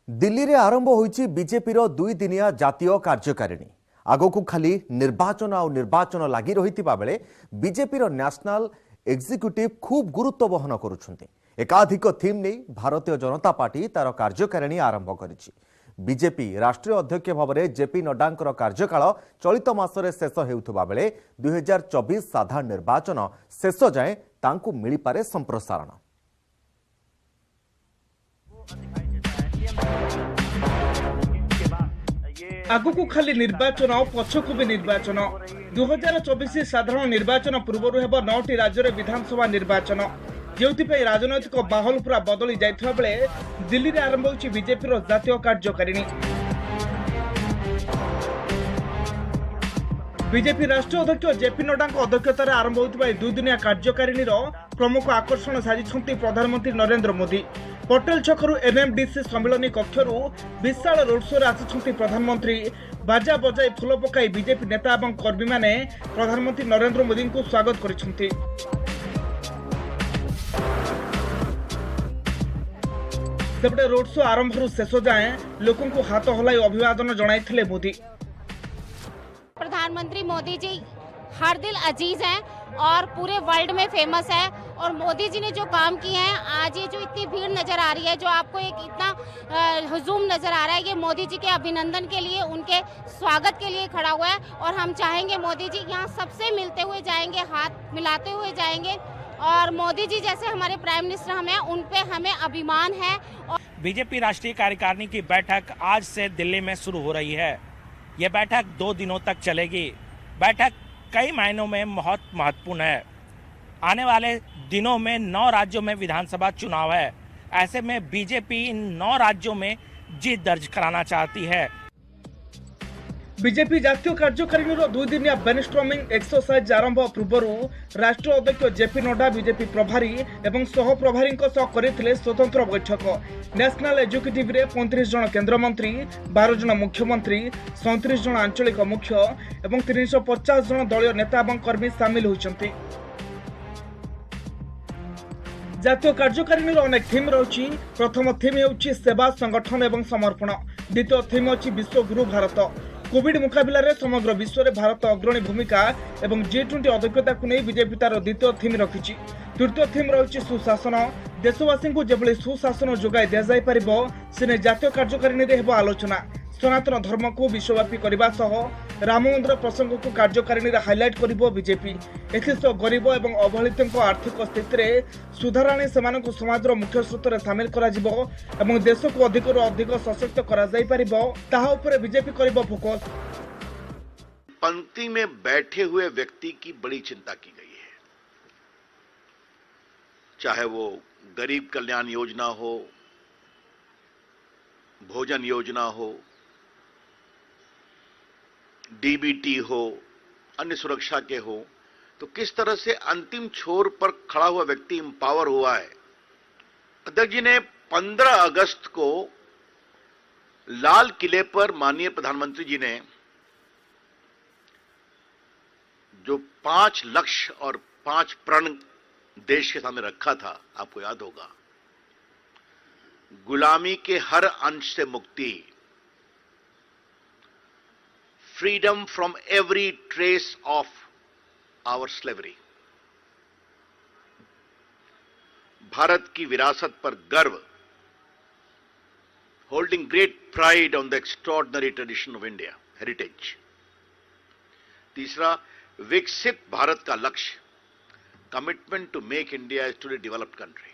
दिल्ली रे आरंभ होईची बीजेपी रो 2 दिनिया जातीय कार्यकारिणी आगो खाली निर्वाचन आ निर्वाचन लागि रहितिबा बेले बीजेपी रो नेशनल एग्जीक्यूटिव खूब गुरुत्व बहन करुछन्ते। एकाधिक थीम नै भारतीय जनता पार्टी तार कार्यकारिणी आरंभ करिछि। बीजेपी राष्ट्रीय अध्यक्ष भावरे जेपी नड्डांकर कार्यकाल चलित मासरे शेष हेउथबा बेले 2024 साधारण निर्वाचन शेष जाए तांकु मिली पारे संप्रसारण। आगु खाली निर्वाचन पछकु भी निर्वाचन 2024 साधारण निर्वाचन पूर्व हेब 9टी राज्य विधानसभा निर्वाचन जो राजनैतिक माहौल पूरा बदली जाइथिबा बेले दिल्ली रे आरंभ होछि बीजेपी रो जातीय कार्यकारिणी। बीजेपी राष्ट्रीय अध्यक्ष जेपी नड्डा अध्यक्षतार आरंभ होता 2 दिनिया कार्यकारिणी प्रमुख आकर्षण साजिଛନ୍ତି प्रधानमंत्री नरेंद्र मोदी। पटेल छकरू एमएमडीसी सम्मिलनी कक्षरू विशाल रोड शो आसी प्रधानमंत्री बाजा बजाई फूल पकाई बीजेपी नेता और कर्मी माने प्रधानमंत्री नरेंद्र मोदी को स्वागत करिसेंति। सेपटे रोड शो आरंभ शेष जाए लोकों को हाथ हलाई अभिवादन जणाइथिले मोदी। प्रधानमंत्री मोदी जी हर दिल अजीज हैं और पूरे वर्ल्ड में फेमस है। और मोदी जी ने जो काम किए हैं, आज ये जो इतनी भीड़ नजर आ रही है, जो आपको एक इतना हुजूम नजर आ रहा है, ये मोदी जी के अभिनंदन के लिए, उनके स्वागत के लिए खड़ा हुआ है। और हम चाहेंगे मोदी जी यहाँ सबसे मिलते हुए जाएंगे, हाथ मिलाते हुए जाएंगे। और मोदी जी जैसे हमारे प्राइम मिनिस्टर हमें उन पे हमें अभिमान है। और बीजेपी राष्ट्रीय कार्यकारिणी की बैठक आज से दिल्ली में शुरू हो रही है। यह बैठक 2 दिनों तक चलेगी। बैठक कई मायनों में बहुत महत्वपूर्ण है। आने वाले दिनों में 9 राज्यों में विधानसभा चुनाव है। ऐसे में बीजेपी इन 9 राज्यों में जीत दर्ज कराना चाहती है। बीजेपी जातीय कार्यकारिणी 2 दिनिया ब्रेनस्टॉर्मिंग एक्सरसाइज आरंभ पूर्व राष्ट्रीय अध्यक्ष जेपी नड्डा बीजेपी प्रभारी एवं सह प्रभारी करथिले स्वतंत्र बैठक। नेशनल एग्जीक्यूटिव रे 35 जन केंद्र मंत्री, 12 जन मुख्यमंत्री, 37 जन आंचलिक मुख्य एवं 350 जन दलीय नेता और कर्मी सामिल होइछन्ति। जातीय कार्यकारिणी अनेक थीम रही। प्रथम थीम होउछि सेवा, संगठन एवं समर्पण। द्वितीय थीम अछि विश्व गुरु भारत। कोविड मुकाबला रे समग्र विश्व में भारत अग्रणी भूमिका एवं G20 अध्यक्षता को नहीं बीजेपी तार द्वितीय थीम रखिछि। तृतीय थीम रही सुशासन। देशवासी को जेभली सुशासन जोगाई दिया जाय परिबो सेने जातीय कार्यकारिणी रे हेबो आलोचना। सनातन धर्म को विश्वव्यापी करने सह राम मंदिर प्रसंग को कार्यकारिणी रे हाइलाइट करिबो बीजेपी। एथिसह गरीब एवं अवहेलित आर्थिक स्थिति रे सुधार आनी सेमानकु समाजर मुख्य स्रोत रे शामिल करा जिवो एवं देश को अधिक अधिक सशक्त करा जाय परिबो ताहा ऊपर बीजेपी करिबो फोकस। पंक्ति में बैठे हुए व्यक्ति की बड़ी चिंता की गई है, चाहे वो गरीब कल्याण योजना हो, भोजन योजना हो, डीबीटी हो, अन्य सुरक्षा के हो, तो किस तरह से अंतिम छोर पर खड़ा हुआ व्यक्ति एम्पावर हुआ है। अध्यक्ष जी ने 15 अगस्त को लाल किले पर माननीय प्रधानमंत्री जी ने जो 5 लक्ष्य और 5 प्रण देश के सामने रखा था, आपको याद होगा, गुलामी के हर अंश से मुक्ति, freedom from every trace of our slavery, Bharat की विरासत पर गर्व, holding great pride on the extraordinary tradition of India heritage. तीसरा, विकसित भारत का लक्ष्य, commitment to make India a today developed country.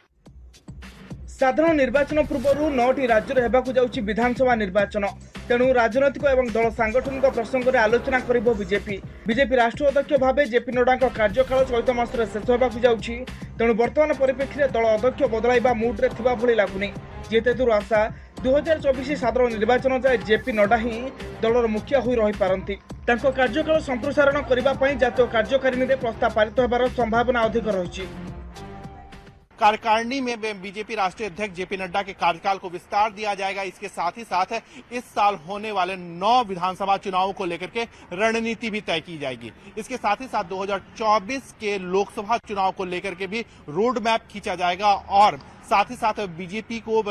साधारण निर्वाचन पूर्व 9टी राज्य हेबाकु जाउछि विधानसभा निर्वाचन। तेणु राजनैतिक एवं दल सांगठनिक प्रसंग में आलोचना करिबो बीजेपी। बीजेपी राष्ट्रीय अध्यक्ष भाव जेपी नड्डा कार्यकाल चलित मासरे शेष हेबाकु जाउछि। तेणु वर्तमान परिप्रेक्षी दल अध्यक्ष बदलाइबा मूड रे थिबा भली लागुनी। जेतेदूर आशा 2024 साधारण निर्वाचन जाए जेपी नड्डा ही दलर मुखिया होई रही पारंती। तांको कार्यकाल संप्रसारण करिबा पई जातीय कार्यकारिणी रे प्रस्ताव पारित होबार संभावना अधिक रही। कार्यकारिणी में बीजेपी राष्ट्रीय अध्यक्ष जेपी नड्डा के कार्यकाल को विस्तार दिया जाएगा। इसके साथ ही साथ इस साल होने वाले 9 विधानसभा चुनावों को लेकर के रणनीति भी तय की जाएगी। इसके साथ ही साथ 2024 के लोकसभा चुनाव को लेकर के भी रोड मैप खींचा जाएगा और साथ ही साथ बीजेपी को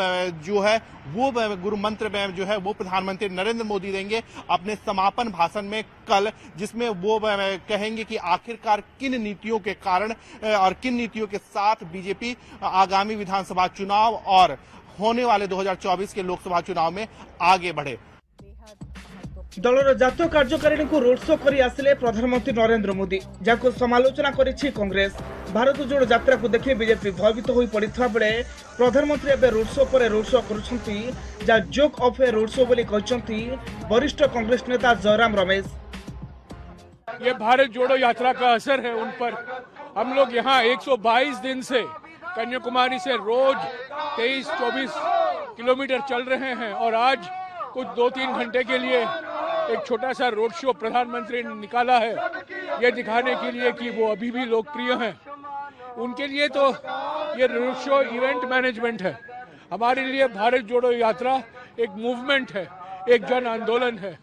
जो है वो गुरु मंत्र में जो है वो प्रधानमंत्री नरेंद्र मोदी देंगे अपने समापन भाषण में कल, जिसमें वो कहेंगे कि आखिरकार किन नीतियों के कारण और किन नीतियों के साथ बीजेपी आगामी विधानसभा चुनाव और होने वाले 2024 के लोकसभा चुनाव में आगे बढ़े। दलर जातीय कार्यकारिणी को रोड शो करी आसिले प्रधानमंत्री नरेंद्र मोदी, जाको समालोचना करिछि कांग्रेस। भारत जोड़ यात्रा को देखि बीजेपी भयभीत होई पड़िथा बेले प्रधानमंत्री एबे रोड शो पर रोड शो करुछंती, जा joke of A road show बोली कहछंती वरिष्ठ कांग्रेस नेता जयराम रमेश। ये भारत जोड़ो यात्रा का असर है उन पर। हम लोग यहाँ 122 दिन से कन्याकुमारी से रोज 23-24 किलोमीटर चल रहे हैं और आज कुछ 2-3 घंटे के लिए एक छोटा सा रोड शो प्रधानमंत्री ने निकाला है, ये दिखाने के लिए कि वो अभी भी लोकप्रिय हैं। उनके लिए तो ये रोड शो इवेंट मैनेजमेंट है, हमारे लिए भारत जोड़ो यात्रा एक मूवमेंट है, एक जन आंदोलन है।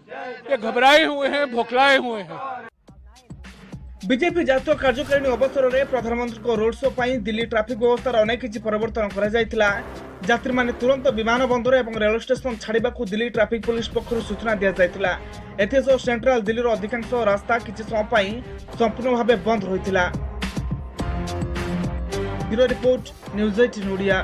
ये घबराए हुए हैं, भोखलाए हुए हैं। बीजेपी जातीय कार्यकारिणी अवसर में प्रधानमंत्री को रोड शो पर दिल्ली ट्राफिक व्यवस्था अनेक किछि परिवर्तन करा जायतिला। यात्री माने तुरंत विमान बंदर और रेल स्टेशन छाड़िबा को दिल्ली ट्राफिक पुलिस पक्षरु सूचना दिया जायतिला। एथेसो सेंट्रल दिल्लीर अधिकांश रास्ता किछि समय पई संपूर्ण भाबे बंद होइतिला। Bureau report news 18 Odia.